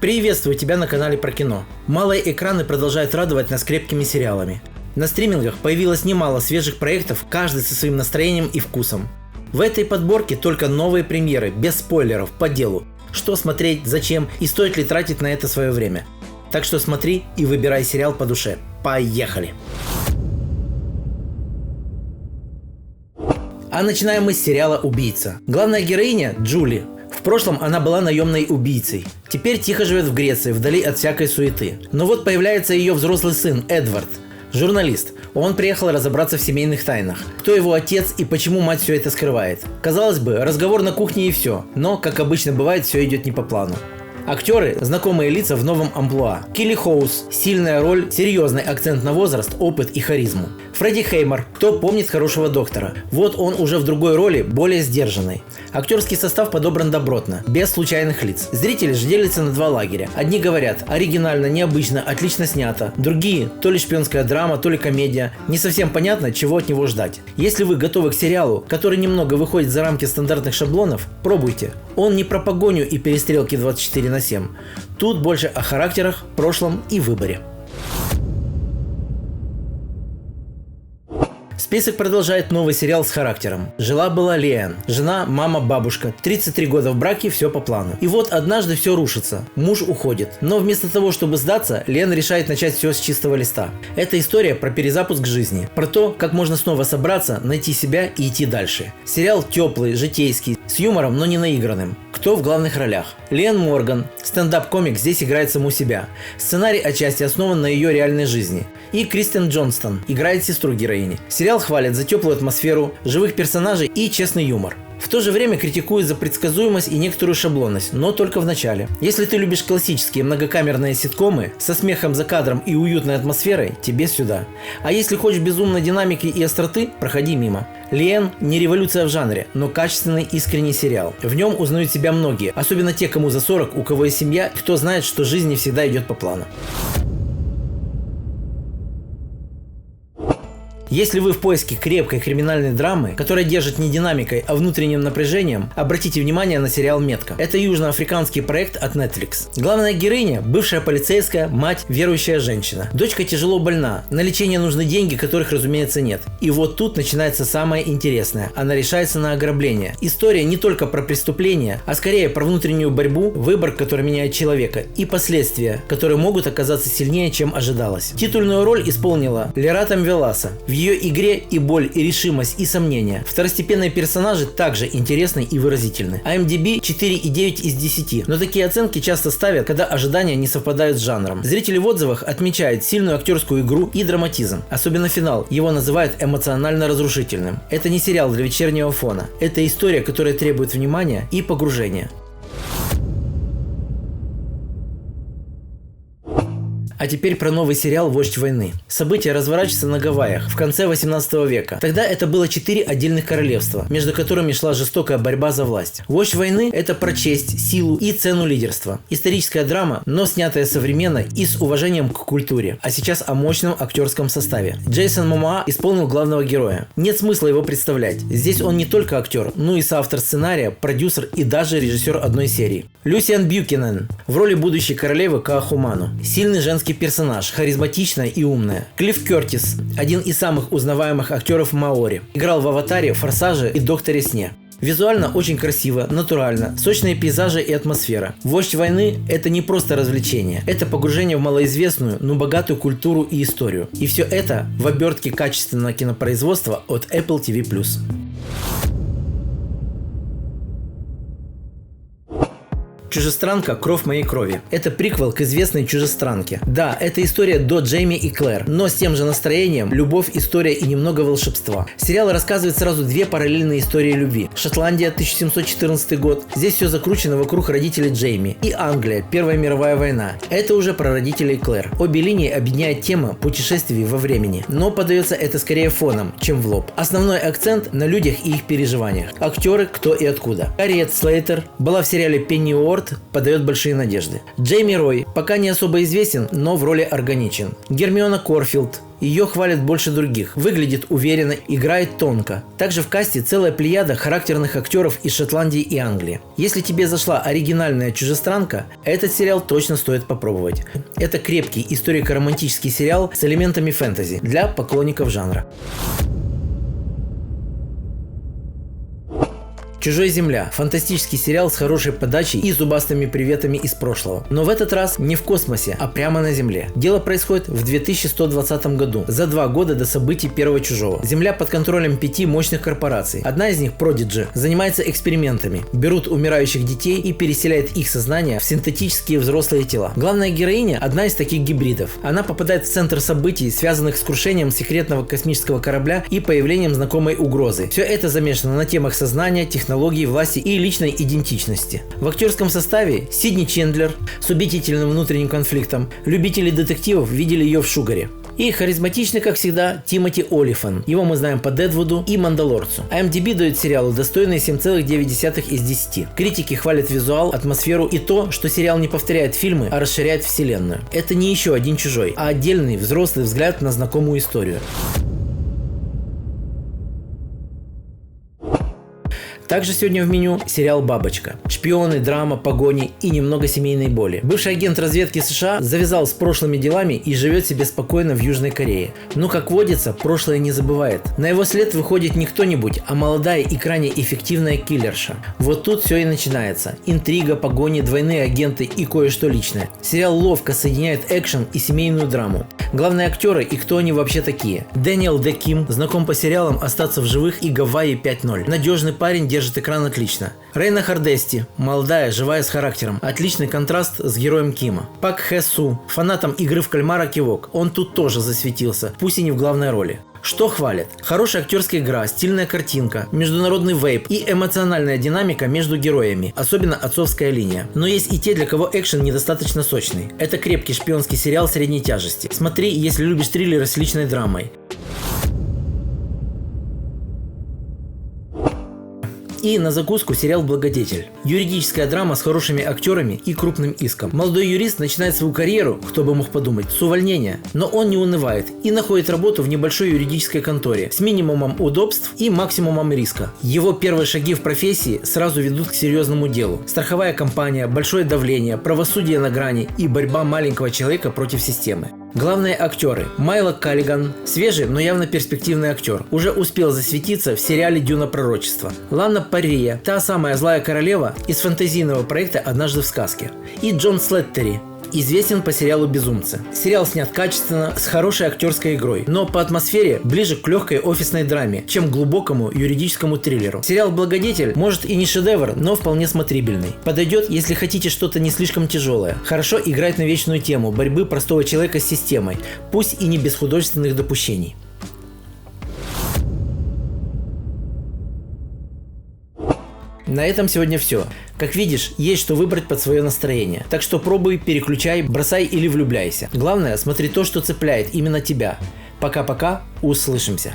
Приветствую тебя на канале про кино. Малые экраны продолжают радовать нас крепкими сериалами. На стримингах появилось немало свежих проектов, каждый со своим настроением и вкусом. В этой подборке только новые премьеры, без спойлеров, по делу. Что смотреть, зачем и стоит ли тратить на это свое время. Так что смотри и выбирай сериал по душе. Поехали! А начинаем мы с сериала «Убийца». Главная героиня – Джули. В прошлом она была наемной убийцей. Теперь тихо живет в Греции, вдали от всякой суеты. Но вот появляется ее взрослый сын Эдвард. Журналист. Он приехал разобраться в семейных тайнах. Кто его отец и почему мать все это скрывает. Казалось бы, разговор на кухне и все. Но, как обычно бывает, все идет не по плану. Актеры – знакомые лица в новом амплуа. Килли Хоус – сильная роль, серьезный акцент на возраст, опыт и харизму. Фредди Хеймор – кто помнит «Хорошего доктора». Вот он уже в другой роли, более сдержанной. Актерский состав подобран добротно, без случайных лиц. Зрители же делятся на два лагеря. Одни говорят – оригинально, необычно, отлично снято. Другие – то ли шпионская драма, то ли комедия. Не совсем понятно, чего от него ждать. Если вы готовы к сериалу, который немного выходит за рамки стандартных шаблонов, пробуйте. Он не про погоню и перестрелки 24/7. Тут больше о характерах, прошлом и выборе. Список продолжает новый сериал с характером. Жила-была Лиэн. Жена, мама, бабушка. 33 года в браке, все по плану. И вот однажды все рушится. Муж уходит. Но вместо того, чтобы сдаться, Лиэн решает начать все с чистого листа. Это история про перезапуск жизни. Про то, как можно снова собраться, найти себя и идти дальше. Сериал теплый, житейский, с юмором, но не наигранным. Кто в главных ролях? Лиэн Морган. Стендап-комик здесь играет саму себя. Сценарий отчасти основан на ее реальной жизни. И Кристен Джонстон играет сестру героини. Сериал хвалят за теплую атмосферу, живых персонажей и честный юмор. В то же время критикуют за предсказуемость и некоторую шаблонность, но только в начале. Если ты любишь классические многокамерные ситкомы со смехом за кадром и уютной атмосферой, тебе сюда. А если хочешь безумной динамики и остроты, проходи мимо. Лиэн не революция в жанре, но качественный искренний сериал. В нем узнают себя многие, особенно те, кому за 40, у кого есть семья, кто знает, что жизнь не всегда идет по плану. Если вы в поиске крепкой криминальной драмы, которая держит не динамикой, а внутренним напряжением, обратите внимание на сериал «Метка». Это южноафриканский проект от Netflix. Главная героиня – бывшая полицейская, мать, верующая женщина. Дочка тяжело больна, на лечение нужны деньги, которых, разумеется, нет. И вот тут начинается самое интересное. Она решается на ограбление. История не только про преступление, а скорее про внутреннюю борьбу, выбор, который меняет человека, и последствия, которые могут оказаться сильнее, чем ожидалось. Титульную роль исполнила Лерата Мвеласа. В ее игре и боль, и решимость, и сомнения. Второстепенные персонажи также интересны и выразительны. IMDb 4,9 из 10, но такие оценки часто ставят, когда ожидания не совпадают с жанром. Зрители в отзывах отмечают сильную актерскую игру и драматизм. Особенно финал. Его называют эмоционально разрушительным. Это не сериал для вечернего фона. Это история, которая требует внимания и погружения. А теперь про новый сериал «Вождь войны». События разворачиваются на Гавайях в конце 18 века. Тогда это было 4 отдельных королевства, между которыми шла жестокая борьба за власть. «Вождь войны» – это про честь, силу и цену лидерства. Историческая драма, но снятая современно и с уважением к культуре. А сейчас о мощном актерском составе. Джейсон Момоа исполнил главного героя. Нет смысла его представлять. Здесь он не только актер, но и соавтор сценария, продюсер и даже режиссер одной серии. Люсиан Бьюкенен в роли будущей королевы Каахуману. Сильный женский персонаж, харизматичная и умная. Клифф Кертис, один из самых узнаваемых актеров Маори. Играл в «Аватаре», «Форсаже» и «Докторе Сне». Визуально очень красиво, натурально, сочные пейзажи и атмосфера. «Вождь войны» – это не просто развлечение. Это погружение в малоизвестную, но богатую культуру и историю. И все это в обертке качественного кинопроизводства от Apple TV+. «Чужестранка. Кровь моей крови». Это приквел к известной «Чужестранке». Да, это история до Джейми и Клэр, но с тем же настроением, любовь, история и немного волшебства. Сериал рассказывает сразу две параллельные истории любви. Шотландия, 1714 год. Здесь все закручено вокруг родителей Джейми. И Англия, Первая мировая война. Это уже про родителей Клэр. Обе линии объединяет тема путешествий во времени. Но подается это скорее фоном, чем в лоб. Основной акцент на людях и их переживаниях. Актеры кто и откуда. Харриет Слейтер была в сериале «Пенниуорт» Холланд подает большие надежды. Джейми Рой пока не особо известен, но в роли органичен. Гермиона Корфилд. Ее хвалят больше других. Выглядит уверенно, играет тонко. Также в касте целая плеяда характерных актеров из Шотландии и Англии. Если тебе зашла оригинальная чужестранка, этот сериал точно стоит попробовать. Это крепкий историко-романтический сериал с элементами фэнтези для поклонников жанра. «Чужая земля» – фантастический сериал с хорошей подачей и зубастыми приветами из прошлого. Но в этот раз не в космосе, а прямо на Земле. Дело происходит в 2120 году, за 2 года до событий первого «Чужого». Земля под контролем 5 мощных корпораций. Одна из них, Prodigy, занимается экспериментами. Берут умирающих детей и переселяет их сознание в синтетические взрослые тела. Главная героиня – одна из таких гибридов. Она попадает в центр событий, связанных с крушением секретного космического корабля и появлением знакомой угрозы. Все это замешано на темах сознания, технологий, власти и личной идентичности. В актерском составе Сидни Чендлер с убедительным внутренним конфликтом. Любители детективов видели ее в «Шугаре». И харизматичный, как всегда, Тимоти Олифант. Его мы знаем по «Дедвуду» и «Мандалорцу». IMDb дает сериалу достойные 7,9 из 10. Критики хвалят визуал, атмосферу и то, что сериал не повторяет фильмы, а расширяет вселенную. Это не еще один «Чужой», а отдельный взрослый взгляд на знакомую историю. Также сегодня в меню сериал «Бабочка». Шпионы, драма, погони и немного семейной боли. Бывший агент разведки США завязал с прошлыми делами и живет себе спокойно в Южной Корее. Но, как водится, прошлое не забывает. На его след выходит не кто-нибудь, а молодая и крайне эффективная киллерша. Вот тут все и начинается. Интрига, погони, двойные агенты и кое-что личное. Сериал ловко соединяет экшен и семейную драму. Главные актеры и кто они вообще такие. Дэниел Дэ Ким, знаком по сериалам «Остаться в живых» и «Гавайи 5.0». Надежный парень, держит экран отлично. Рейна Хардести, молодая, живая, с характером. Отличный контраст с героем Кима. Пак Хэ Су, фанатом игры в кальмара кивок. Он тут тоже засветился, пусть и не в главной роли. Что хвалят? Хорошая актерская игра, стильная картинка, международный вейп и эмоциональная динамика между героями, особенно отцовская линия. Но есть и те, для кого экшен недостаточно сочный. Это крепкий шпионский сериал средней тяжести. Смотри, если любишь триллеры с личной драмой. И на закуску сериал «Благодетель». Юридическая драма с хорошими актерами и крупным иском. Молодой юрист начинает свою карьеру, кто бы мог подумать, с увольнения. Но он не унывает и находит работу в небольшой юридической конторе с минимумом удобств и максимумом риска. Его первые шаги в профессии сразу ведут к серьезному делу. Страховая компания, большое давление, правосудие на грани и борьба маленького человека против системы. Главные актеры. Майло Каллиган, свежий, но явно перспективный актер, уже успел засветиться в сериале «Дюна. Пророчество». Лана Паррия, та самая злая королева из фэнтезийного проекта «Однажды в сказке». И Джон Слеттери, известен по сериалу «Безумцы». Сериал снят качественно, с хорошей актерской игрой, но по атмосфере ближе к легкой офисной драме, чем к глубокому юридическому триллеру. Сериал «Благодетель» может и не шедевр, но вполне смотрибельный. Подойдет, если хотите что-то не слишком тяжелое. Хорошо играет на вечную тему борьбы простого человека с системой, пусть и не без художественных допущений. На этом сегодня все. Как видишь, есть что выбрать под свое настроение. Так что пробуй, переключай, бросай или влюбляйся. Главное, смотри то, что цепляет именно тебя. Пока-пока, услышимся.